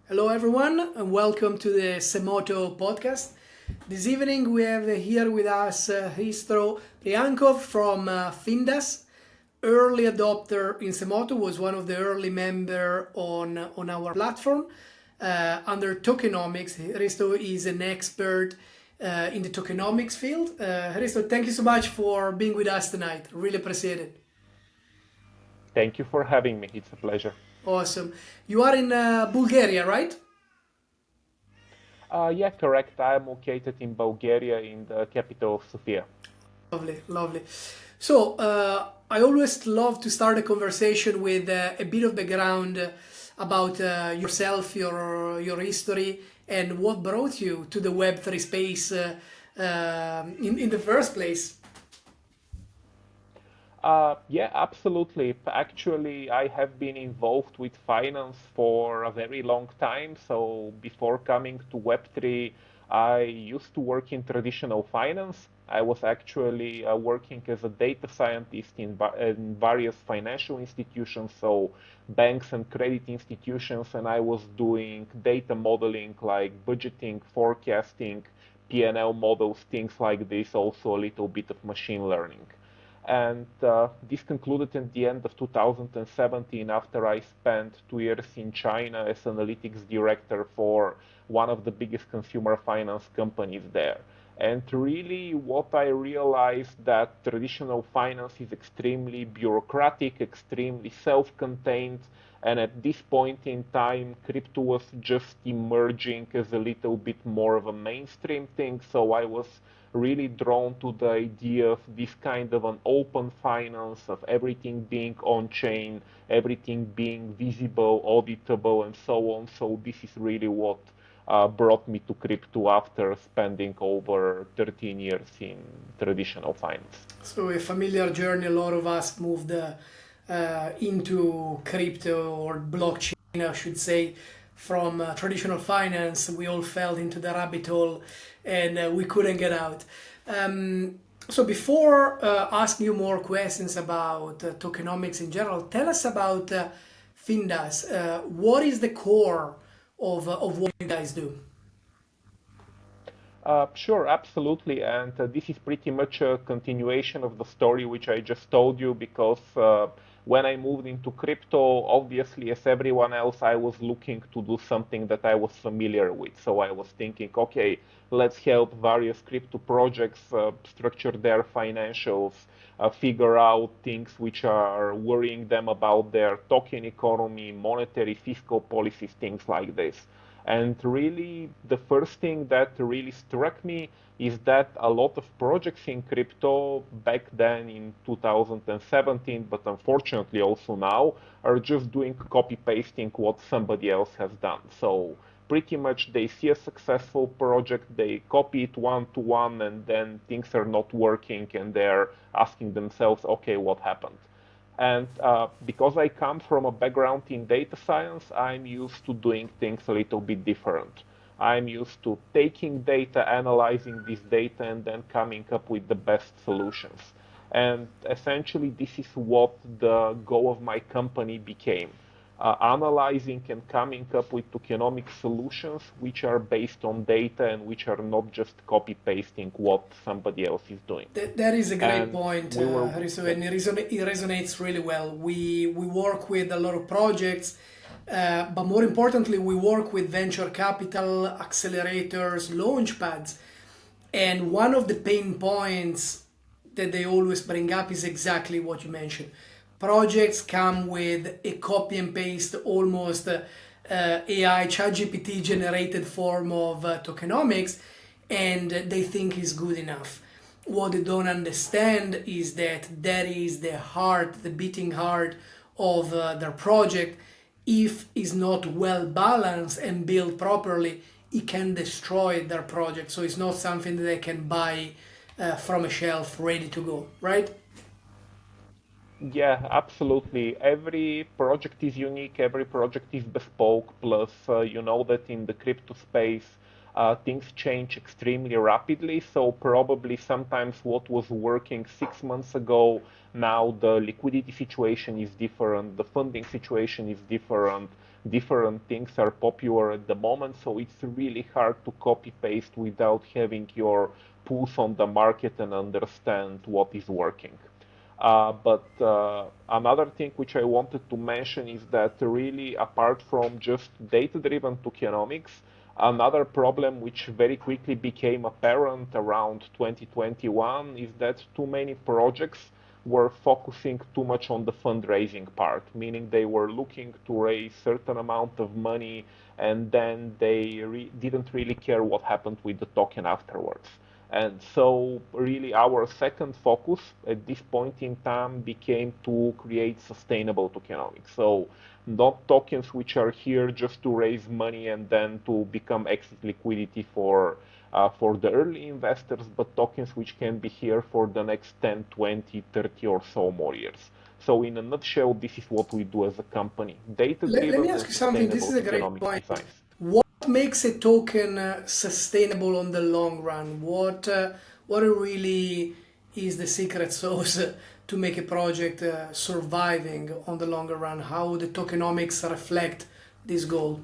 Hello, everyone, and welcome to the Semoto podcast. This evening, we have here with us Hristo Priyankov from FinDas. Early adopter in Semoto, was one of the early member on our platform. Under Tokenomics, Hristo is an expert in the tokenomics field. Hristo, thank you so much for being with us tonight. Really appreciate it. Thank you for having me. It's a pleasure. Awesome. You are in Bulgaria, right? Yeah, correct. I'm located in Bulgaria, in the capital of Sofia. Lovely, lovely. So, I always love to start a conversation with a bit of background about yourself, your history, and what brought you to the Web3 space in the first place. Yeah, absolutely. Actually, I have been involved with finance for a very long time. So before coming to Web3, I used to work in traditional finance. I was actually working as a data scientist in various financial institutions, so banks and credit institutions, and I was doing data modeling like budgeting, forecasting, P&L models, things like this, also a little bit of machine learning. And this concluded at the end of 2017 after I spent 2 years in China as analytics director for one of the biggest consumer finance companies there. And really, what I realized that traditional finance is extremely bureaucratic, extremely self-contained, and at this point in time, crypto was just emerging as a little bit more of a mainstream thing. So I was really drawn to the idea of this kind of an open finance, of everything being on chain, everything being visible, auditable, and so on. So this is really what brought me to crypto after spending over 13 years in traditional finance. So, a familiar journey, a lot of us moved into crypto or blockchain, I should say, from traditional finance. We all fell into the rabbit hole and we couldn't get out. So, before asking you more questions about tokenomics in general, tell us about FinDas. What is the core of what you guys do? Sure, absolutely. And this is pretty much a continuation of the story which I just told you because when I moved into crypto, obviously, as everyone else, I was looking to do something that I was familiar with. So I was thinking, okay, let's help various crypto projects structure their financials, figure out things which are worrying them about their token economy, monetary, fiscal policies, things like this. And really, the first thing that really struck me is that a lot of projects in crypto back then in 2017, but unfortunately also now, are just doing copy pasting what somebody else has done. So pretty much they see a successful project, they copy it one to one, and then things are not working, and they're asking themselves, okay, what happened? And because I come from a background in data science, I'm used to doing things a little bit different. I'm used to taking data, analyzing this data, and then coming up with the best solutions. And essentially, this is what the goal of my company became. Analyzing and coming up with tokenomic solutions which are based on data and which are not just copy pasting what somebody else is doing. That is a great And point, we were, Hariso, yeah. and it resonates really well. We work with a lot of projects, but more importantly, we work with venture capital accelerators, launch pads, and one of the pain points that they always bring up is exactly what you mentioned. Projects come with a copy and paste, almost AI, ChatGPT generated form of tokenomics, and they think is good enough. What they don't understand is that that is the heart, the beating heart of their project. If is not well balanced and built properly, it can destroy their project. So it's not something that they can buy from a shelf ready to go, right? Yeah, absolutely. Every project is unique, every project is bespoke. Plus, you know that in the crypto space, things change extremely rapidly. So probably sometimes what was working 6 months ago, now the liquidity situation is different, the funding situation is different, different things are popular at the moment. So it's really hard to copy paste without having your pulse on the market and understand what is working. But another thing which I wanted to mention is that really, apart from just data-driven tokenomics, another problem which very quickly became apparent around 2021 is that too many projects were focusing too much on the fundraising part, meaning they were looking to raise certain amount of money and then they didn't really care what happened with the token afterwards. And so, really, our second focus at this point in time became to create sustainable tokenomics. So, not tokens which are here just to raise money and then to become exit liquidity for the early investors, but tokens which can be here for the next 10, 20, 30 or so more years. So, in a nutshell, this is what we do as a company: Let me data-driven ask and you something. This sustainable is a great tokenomics point. designs. What makes a token sustainable on the long run? What really is the secret sauce to make a project surviving on the longer run? How the tokenomics reflect this goal?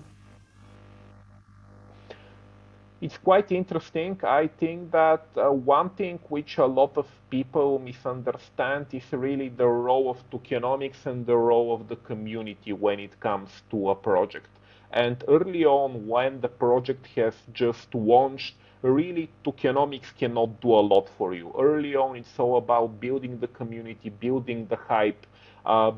It's quite interesting. I think that one thing which a lot of people misunderstand is really the role of tokenomics and the role of the community when it comes to a project. And early on, when the project has just launched, really tokenomics cannot do a lot for you. Early on, it's all about building the community, building the hype,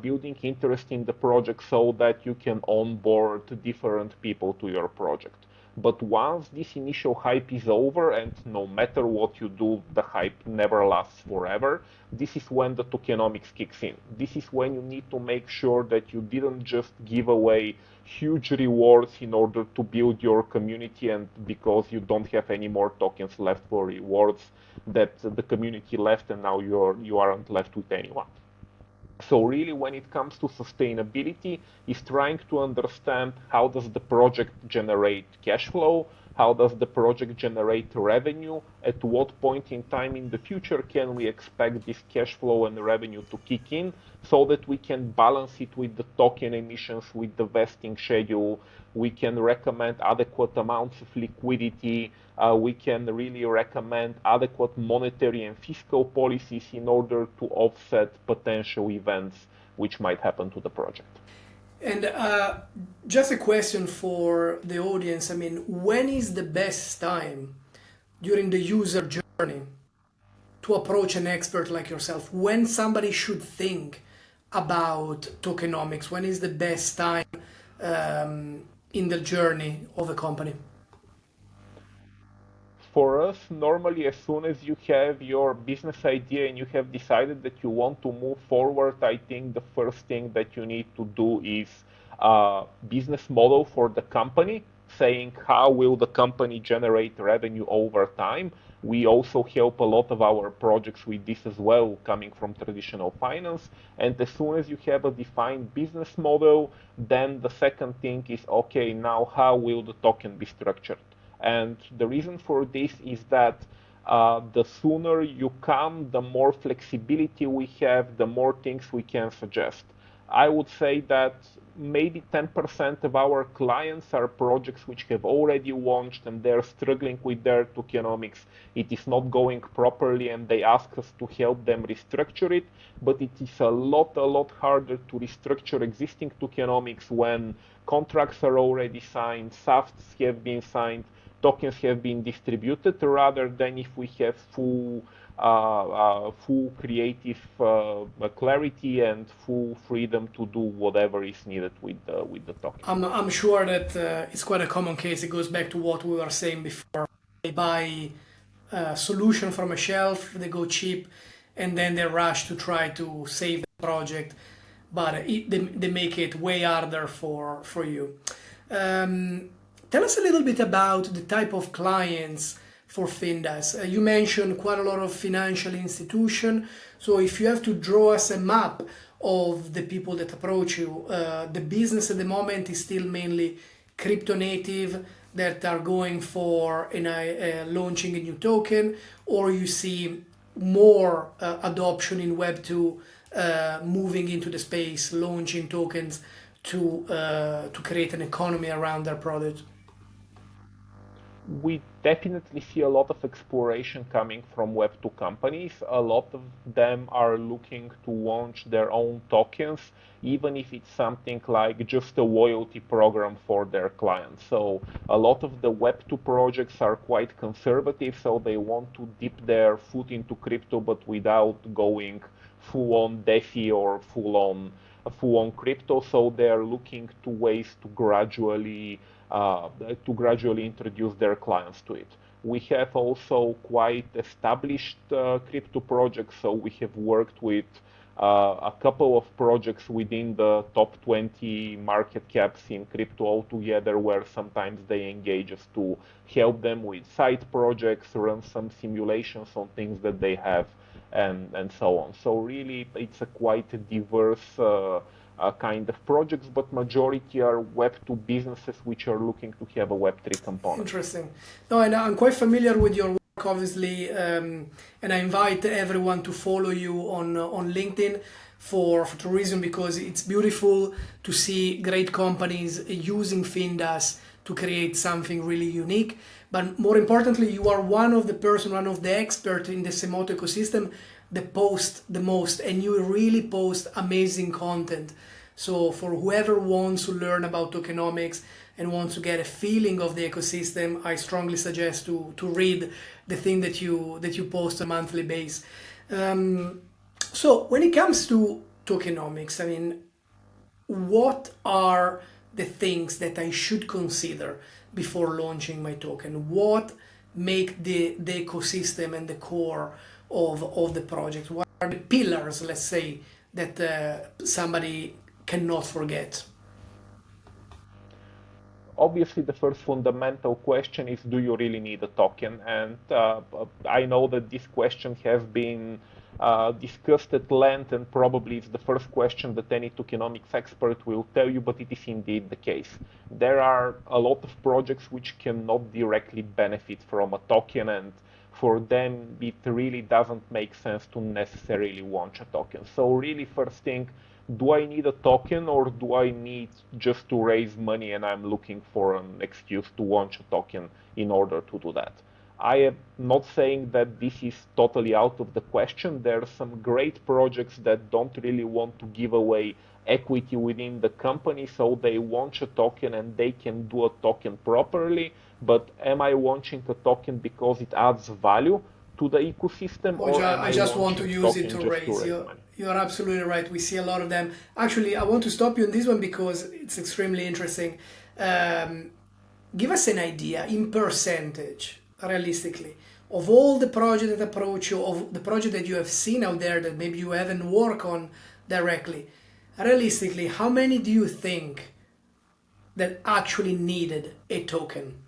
building interest in the project so that you can onboard different people to your project. But once this initial hype is over, and no matter what you do, the hype never lasts forever, this is when the tokenomics kicks in. This is when you need to make sure that you didn't just give away huge rewards in order to build your community, and because you don't have any more tokens left for rewards, that the community left and now you aren't left with anyone. So really, when it comes to sustainability, is trying to understand how does the project generate cash flow, how does the project generate revenue, at what point in time in the future can we expect this cash flow and revenue to kick in, so that we can balance it with the token emissions, with the vesting schedule, we can recommend adequate amounts of liquidity, we can really recommend adequate monetary and fiscal policies in order to offset potential events which might happen to the project. And just a question for the audience. I mean, when is the best time during the user journey to approach an expert like yourself? When somebody should think about tokenomics? When is the best time in the journey of a company? For us, normally, as soon as you have your business idea and you have decided that you want to move forward, I think the first thing that you need to do is a business model for the company, saying how will the company generate revenue over time. We also help a lot of our projects with this as well, coming from traditional finance. And as soon as you have a defined business model, then the second thing is, okay, now how will the token be structured? And the reason for this is that the sooner you come, the more flexibility we have, the more things we can suggest. I would say that maybe 10% of our clients are projects which have already launched and they're struggling with their tokenomics. It is not going properly and they ask us to help them restructure it. But it is a lot harder to restructure existing tokenomics when contracts are already signed, SAFTs have been signed, tokens have been distributed, rather than if we have full creative clarity and full freedom to do whatever is needed with the token. I'm sure that it's quite a common case. It goes back to what we were saying before. They buy a solution from a shelf, they go cheap, and then they rush to try to save the project, but they make it way harder for you. Tell us a little bit about the type of clients for FinDas. You mentioned quite a lot of financial institution. So if you have to draw us a map of the people that approach you, the business at the moment is still mainly crypto native that are going for launching a new token, or you see more adoption in Web 2, moving into the space, launching tokens to create an economy around their product? We definitely see a lot of exploration coming from Web2 companies. A lot of them are looking to launch their own tokens, even if it's something like just a loyalty program for their clients. So a lot of the Web2 projects are quite conservative, so they want to dip their foot into crypto, but without going full on DeFi or full on crypto. So they're looking to ways to gradually introduce their clients to it. We have also quite established crypto projects, so we have worked with a couple of projects within the top 20 market caps in crypto altogether, where sometimes they engage us to help them with side projects, run some simulations on things that they have, and so on. So really, it's a quite diverse kind of projects, but majority are Web2 businesses which are looking to have a Web3 component. Interesting. No, and I'm quite familiar with your work, obviously, and I invite everyone to follow you on LinkedIn for the reason because it's beautiful to see great companies using FinDas to create something really unique. But more importantly, you are one of the experts in the Semoto ecosystem that post the most, and you really post amazing content. So for whoever wants to learn about tokenomics and wants to get a feeling of the ecosystem, I strongly suggest to read the thing that you post on a monthly basis. So when it comes to tokenomics, I mean, what are the things that I should consider before launching my token? What make the ecosystem and the core of the project? What are the pillars, let's say, that somebody cannot forget? Obviously, the first fundamental question is, do you really need a token? And I know that this question has been discussed at length, and probably it's the first question that any tokenomics expert will tell you, but it is indeed the case. There are a lot of projects which cannot directly benefit from a token, and for them, it really doesn't make sense to necessarily launch a token. So really, first thing, do I need a token, or do I need just to raise money and I'm looking for an excuse to launch a token in order to do that? I am not saying that this is totally out of the question. There are some great projects that don't really want to give away equity within the company, so they launch a token and they can do a token properly. But am I launching a token because it adds value to the ecosystem, or am I I just want to launching use it token to just to raise. raise money? You're absolutely right. We see a lot of them. Actually, I want to stop you on this one because it's extremely interesting. Give us an idea in percentage, realistically, of all the projects that approach you, of the project that you have seen out there that maybe you haven't worked on directly. Realistically, how many do you think that actually needed a token?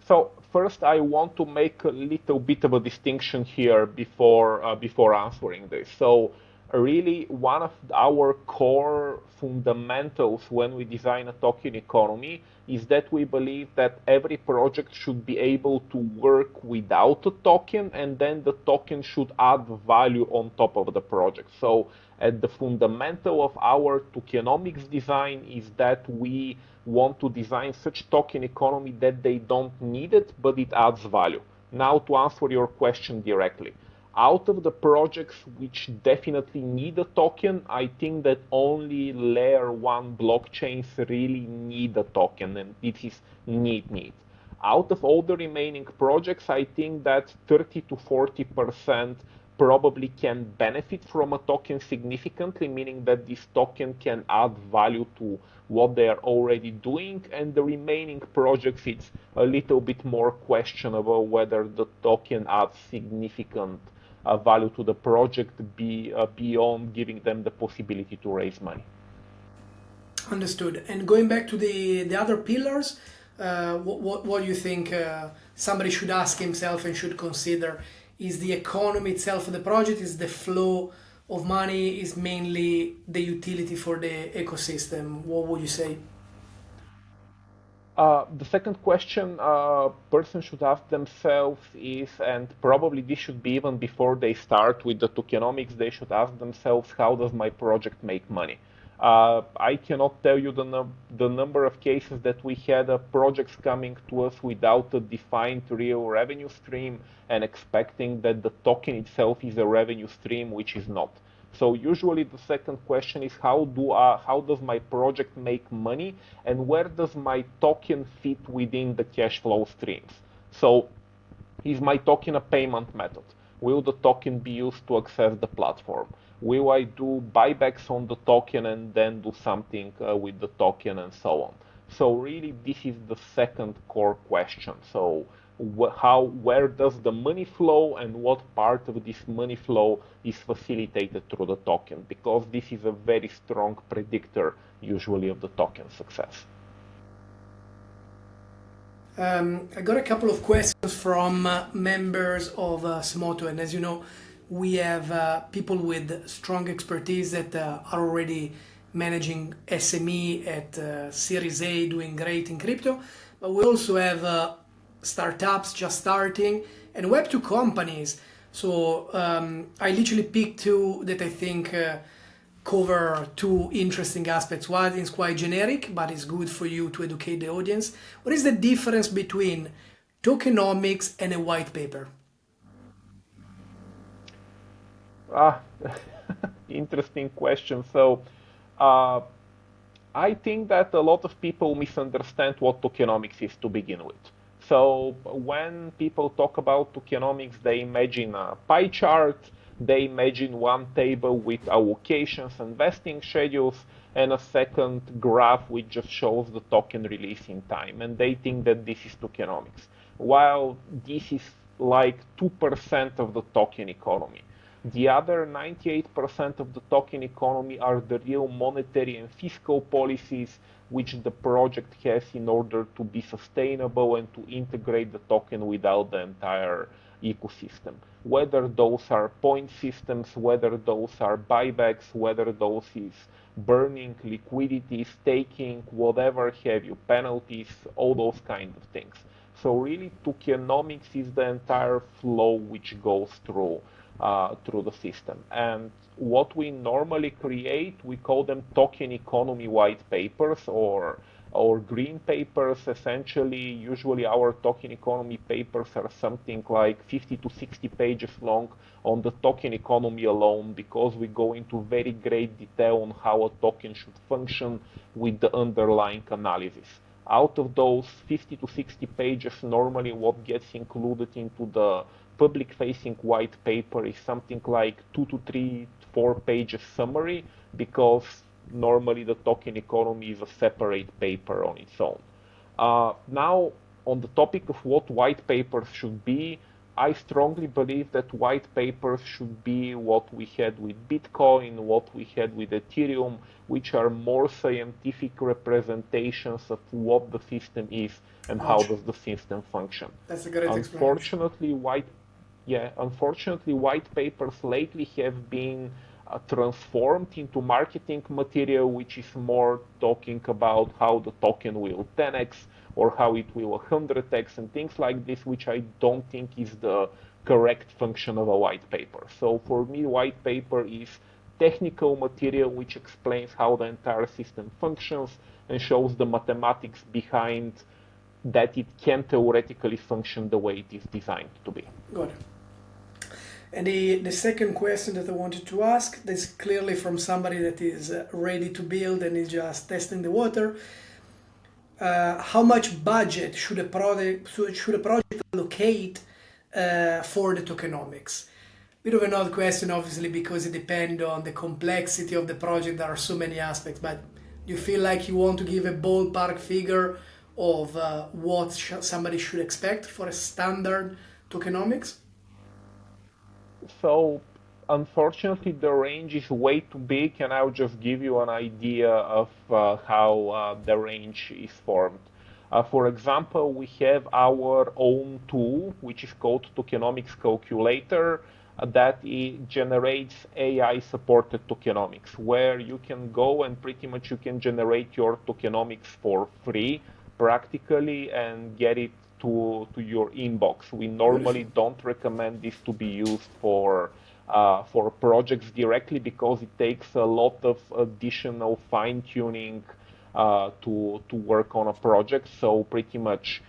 So first, I want to make a little bit of a distinction here before answering this. So really, one of our core fundamentals when we design a token economy is that we believe that every project should be able to work without a token, and then the token should add value on top of the project. So at the fundamental of our tokenomics design is that we want to design such token economy that they don't need it, but it adds value. Now, to answer your question directly, out of the projects which definitely need a token, I think that only layer 1 blockchains really need a token, and it is need. Out of all the remaining projects, I think that 30 to 40% probably can benefit from a token significantly, meaning that this token can add value to what they are already doing, and the remaining projects, it's a little bit more questionable whether the token adds significant value to the project beyond giving them the possibility to raise money. Understood. And going back to the other pillars, what do you think somebody should ask himself and should consider? Is the economy itself of the project? Is the flow of money is mainly the utility for the ecosystem? What would you say? The second question person should ask themselves is, and probably this should be even before they start with the tokenomics, they should ask themselves, how does my project make money? I cannot tell you the number of cases that we had projects coming to us without a defined real revenue stream and expecting that the token itself is a revenue stream, which is not. So usually the second question is, how does my project make money, and where does my token fit within the cash flow streams? So is my token a payment method? Will the token be used to access the platform? Will I do buybacks on the token and then do something with the token and so on? So really, this is the second core question. So where does the money flow, and what part of this money flow is facilitated through the token? Because this is a very strong predictor, usually, of the token success. I got a couple of questions from members of Semoto, and as you know, we have people with strong expertise that are already managing SME at Series A, doing great in crypto. But we also have startups just starting and Web2 companies. So I literally picked two that I think cover two interesting aspects. One is quite generic, but it's good for you to educate the audience. What is the difference between tokenomics and a white paper? Ah, interesting question. So, uh, I think that a lot of people misunderstand what tokenomics is to begin with. So when people talk about tokenomics, they imagine a pie chart, they imagine one table with allocations and vesting schedules, and a second graph which just shows the token release in time. And they think that this is tokenomics. While this is like 2% of the token economy. The other 98% of the token economy are the real monetary and fiscal policies which the project has in order to be sustainable and to integrate the token without the entire ecosystem. Whether those are point systems, whether those are buybacks, whether those is burning, liquidity, staking, whatever have you, penalties, all those kind of things. So really, tokenomics is the entire flow which goes through the system. And what we normally create, we call them token economy white papers or green papers. Essentially, usually our token economy papers are something like 50 to 60 pages long on the token economy alone, because we go into very great detail on how a token should function with the underlying analysis. Out of those 50 to 60 pages, normally what gets included into the public facing white paper is something like 2 to 3, 4 pages summary, because normally the token economy is a separate paper on its own. Now, on the topic of what white papers should be, I strongly believe that white papers should be what we had with Bitcoin, what we had with Ethereum, which are more scientific representations of what the system is and how Gotcha. does the system function. That's a great explanation. Unfortunately, white papers lately have been transformed into marketing material, which is more talking about how the token will 10x or how it will 100x and things like this, which I don't think is the correct function of a white paper. So for me, white paper is technical material which explains how the entire system functions and shows the mathematics behind that it can theoretically function the way it is designed to be. Good. And the second question that I wanted to ask, this is clearly from somebody that is ready to build and is just testing the water. How much budget should a project allocate for the tokenomics? Bit of an odd question, obviously, because it depends on the complexity of the project. There are so many aspects, but do you feel like you want to give a ballpark figure of what somebody should expect for a standard tokenomics? So, unfortunately, the range is way too big, and I'll just give you an idea of how the range is formed. For example, we have our own tool, which is called Tokenomics Calculator. that it generates AI-supported tokenomics, where you can go and pretty much you can generate your tokenomics for free, practically, and get it to your inbox. We normally Beautiful. don't recommend this to be used for projects directly because it takes a lot of additional fine-tuning to work on a project. So pretty much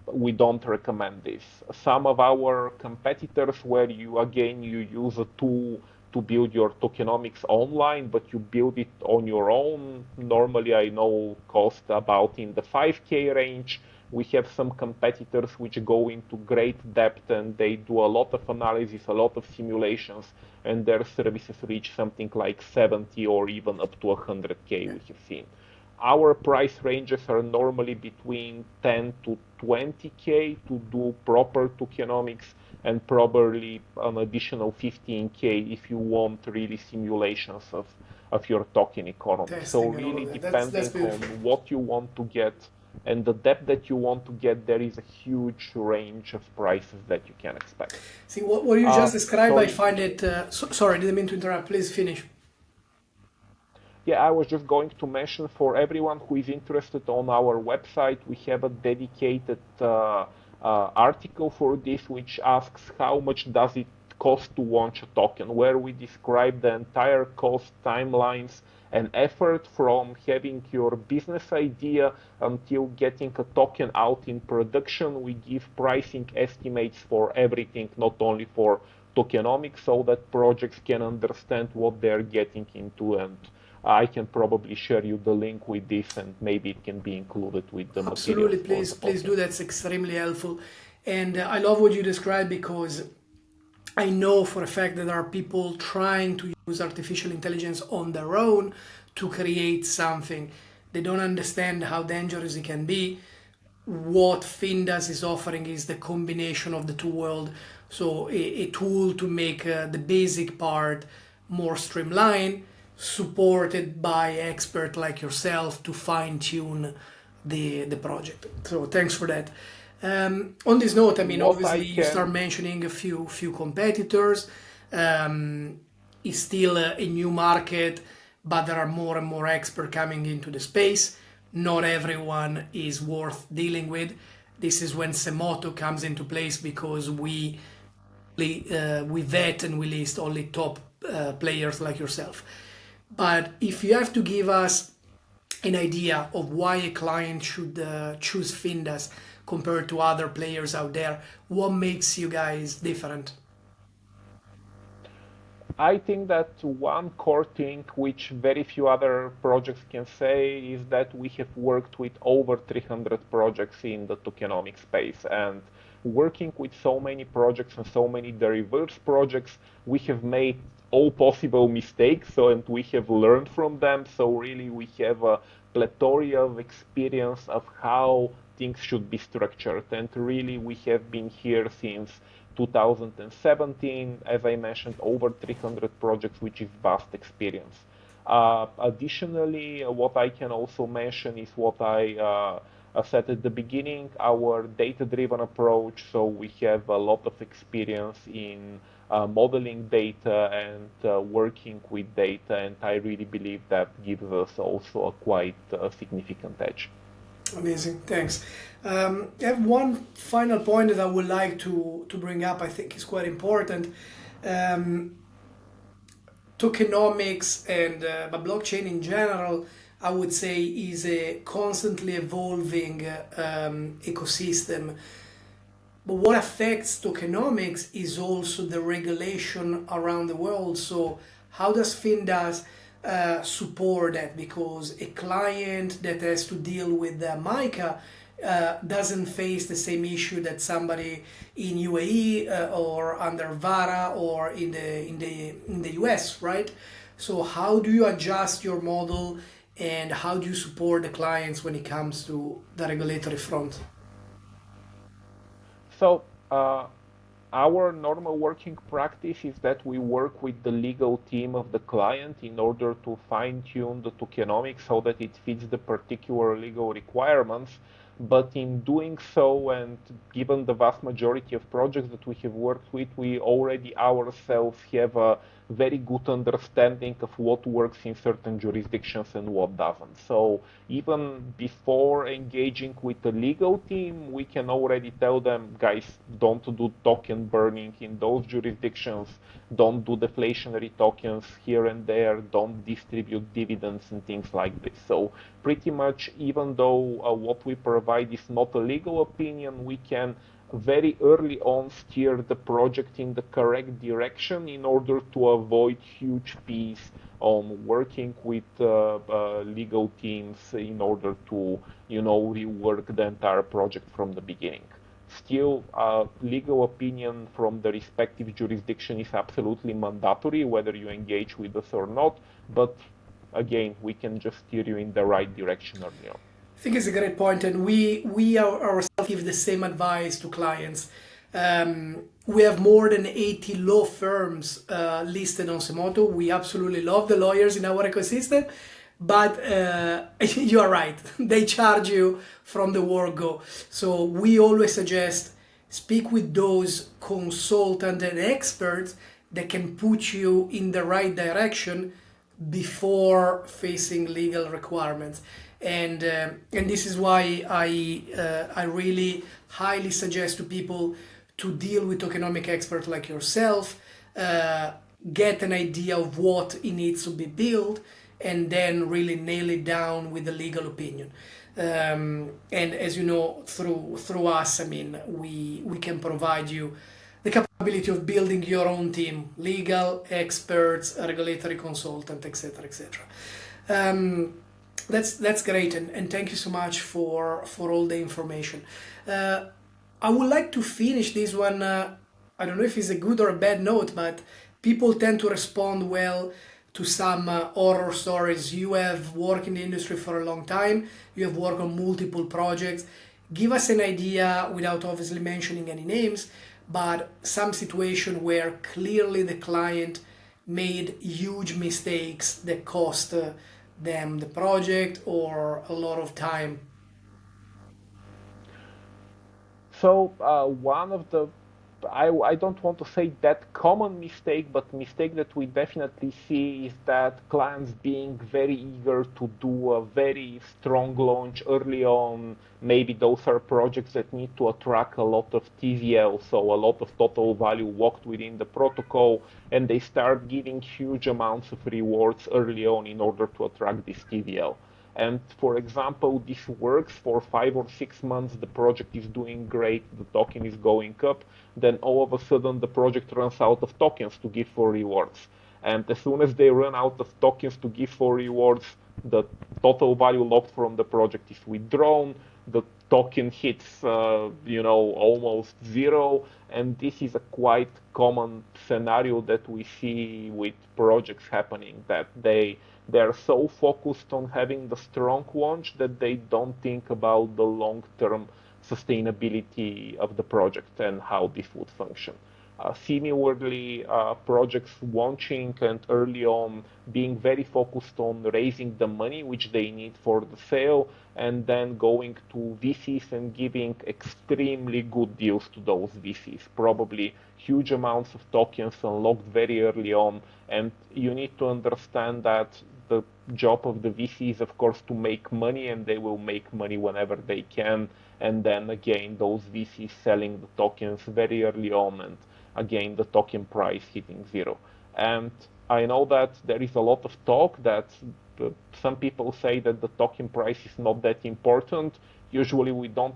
we don't recommend this. Some of our competitors, where you use a tool to build your tokenomics online, but you build it on your own. Normally, I know cost about in the 5K range. We have some competitors which go into great depth and they do a lot of analysis, a lot of simulations, and their services reach something like 70 or even up to 100K Yeah. we have seen. Our price ranges are normally between 10 to 20K to do proper tokenomics, and probably an additional 15K if you want really simulations of your token economy. So Testing and all really of that. That's depending on beautiful. what you want to get and the depth that you want to get, there is a huge range of prices that you can expect. See, what you Uh, just described, I sorry, find it. Sorry, didn't mean to interrupt. Please finish. Yeah, I was just going to mention for everyone who is interested on our website, we have a dedicated article for this, which asks how much does it cost to launch a token, where we describe the entire cost timelines and effort from having your business idea until getting a token out in production. We give pricing estimates for everything, not only for tokenomics, so that projects can understand what they're getting into, and I can probably share you the link with this, and maybe it can be included with the materials Absolutely, for the please do. podcast. That's extremely helpful. And I love what you described because I know for a fact that there are people trying to use artificial intelligence on their own to create something. They don't understand how dangerous it can be. What FinDas is offering is the combination of the two worlds. So a tool to make the basic part more streamlined, supported by expert like yourself to fine tune the project. So thanks for that. On this note, I mean, What I obviously you start can mentioning a few competitors. It's still a new market, but there are more and more experts coming into the space. Not everyone is worth dealing with. This is when Semoto comes into place because we vet and we list only top players like yourself. But if you have to give us an idea of why a client should choose Findas compared to other players out there, what makes you guys different? I think that one core thing which very few other projects can say is that we have worked with over 300 projects in the tokenomics space, and working with so many projects and so many diverse projects, we have made all possible mistakes, so and we have learned from them. So really we have a plethora of experience of how things should be structured, and really we have been here since 2017, as I mentioned, over 300 projects, which is vast experience. Additionally, what I can also mention is what I said at the beginning, our data-driven approach. So we have a lot of experience in modeling data and working with data, and I really believe that gives us also a quite significant edge. Amazing, thanks. I have one final point that I would like to bring up. I think is quite important. Um, Tokenomics and but blockchain in general, I would say, is a constantly evolving ecosystem. But what affects tokenomics is also the regulation around the world. So how does FinDas support that? Because a client that has to deal with the MiCA doesn't face the same issue that somebody in UAE or under VARA or in the US, right? So how do you adjust your model and how do you support the clients when it comes to the regulatory front? So, our normal working practice is that we work with the legal team of the client in order to fine tune the tokenomics so that it fits the particular legal requirements. But in doing so, and given the vast majority of projects that we have worked with, we already ourselves have a very good understanding of what works in certain jurisdictions and what doesn't. So even before engaging with the legal team, we can already tell them, guys, don't do token burning in those jurisdictions, don't do deflationary tokens here and there, don't distribute dividends and things like this. So pretty much, even though what we provide is not a legal opinion, we can very early on steer the project in the correct direction in order to avoid huge fees on working with legal teams in order to, rework the entire project from the beginning. Still, legal opinion from the respective jurisdiction is absolutely mandatory, whether you engage with us or not. But again, we can just steer you in the right direction early on. I think it's a great point, and we ourselves give the same advice to clients. We have more than 80 law firms listed on Semoto. We absolutely love the lawyers in our ecosystem, but you are right. They charge you from the word go. So we always suggest speak with those consultants and experts that can put you in the right direction before facing legal requirements. And this is why I really highly suggest to people to deal with tokenomic experts like yourself, get an idea of what it needs to be built, and then really nail it down with the legal opinion. And as you know, through us, I mean, we can provide you the capability of building your own team, legal experts, a regulatory consultant, etc., etc. That's great, and thank you so much for all the information. I would like to finish this one. I don't know if it's a good or a bad note, but people tend to respond well to some horror stories. You have worked in the industry for a long time. You have worked on multiple projects. Give us an idea, without obviously mentioning any names, but some situation where clearly the client made huge mistakes that cost them the project or a lot of time. So one of the I don't want to say that common mistake, but mistake that we definitely see is that clients being very eager to do a very strong launch early on. Maybe those are projects that need to attract a lot of TVL, so a lot of total value locked within the protocol, and they start giving huge amounts of rewards early on in order to attract this TVL. And for example, this works for 5 or 6 months, the project is doing great, the token is going up, then all of a sudden the project runs out of tokens to give for rewards. And as soon as they run out of tokens to give for rewards, the total value locked from the project is withdrawn, the token hits, almost zero, and this is a quite common scenario that we see with projects happening, that they're so focused on having the strong launch that they don't think about the long-term sustainability of the project and how this would function. Similarly, projects launching and early on being very focused on raising the money which they need for the sale, and then going to VCs and giving extremely good deals to those VCs. Probably huge amounts of tokens unlocked very early on, and you need to understand that the job of the VC is, of course, to make money, and they will make money whenever they can. And then again, those VCs selling the tokens very early on, and again, the token price hitting zero. And I know that there is a lot of talk that some people say that the token price is not that important. Usually, we don't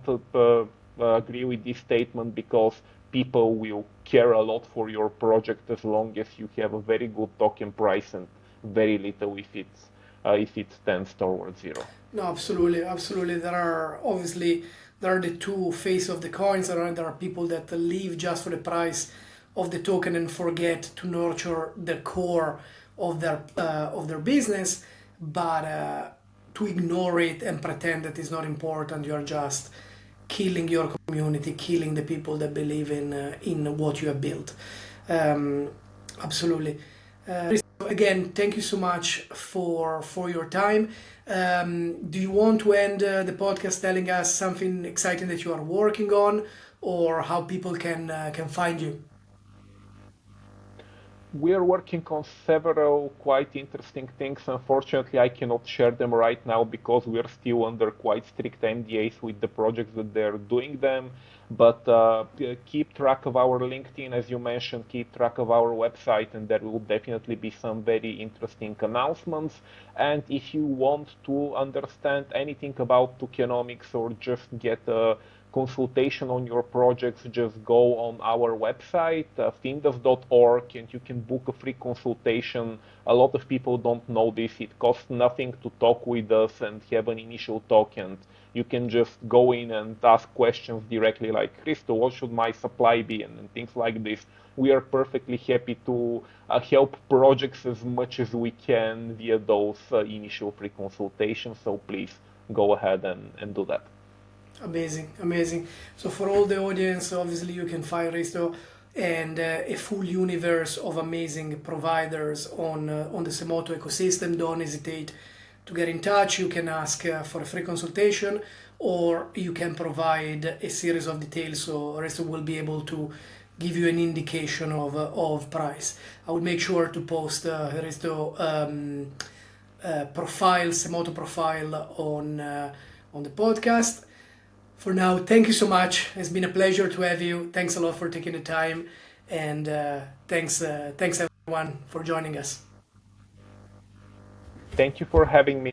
agree with this statement because people will care a lot for your project as long as you have a very good token price and very little if it tends towards zero. No, absolutely, absolutely. There are the two faces of the coins. There are people that live just for the price of the token and forget to nurture the core of their business, but to ignore it and pretend that it's not important, you are just killing your community, killing the people that believe in what you have built. Absolutely. So again, thank you so much for your time. Do you want to end the podcast telling us something exciting that you are working on, or how people can find you? We are working on several quite interesting things. Unfortunately, I cannot share them right now because we are still under quite strict NDAs with the projects that they're doing them. But keep track of our LinkedIn, as you mentioned, keep track of our website, and there will definitely be some very interesting announcements. And if you want to understand anything about tokenomics or just get a consultation on your projects, just go on our website, findas.org, and you can book a free consultation. A lot of people don't know this. It costs nothing to talk with us and have an initial talk, and you can just go in and ask questions directly like, Christo, what should my supply be? And things like this. We are perfectly happy to help projects as much as we can via those initial free consultations. So please go ahead and do that. Amazing, amazing. So for all the audience, obviously you can find Risto and a full universe of amazing providers on the Semoto ecosystem. Don't hesitate to get in touch. You can ask for a free consultation, or you can provide a series of details so Risto will be able to give you an indication of price. I will make sure to post Risto profile, Semoto profile on the podcast. For now, thank you so much. It's been a pleasure to have you. Thanks a lot for taking the time, and thanks everyone for joining us. Thank you for having me.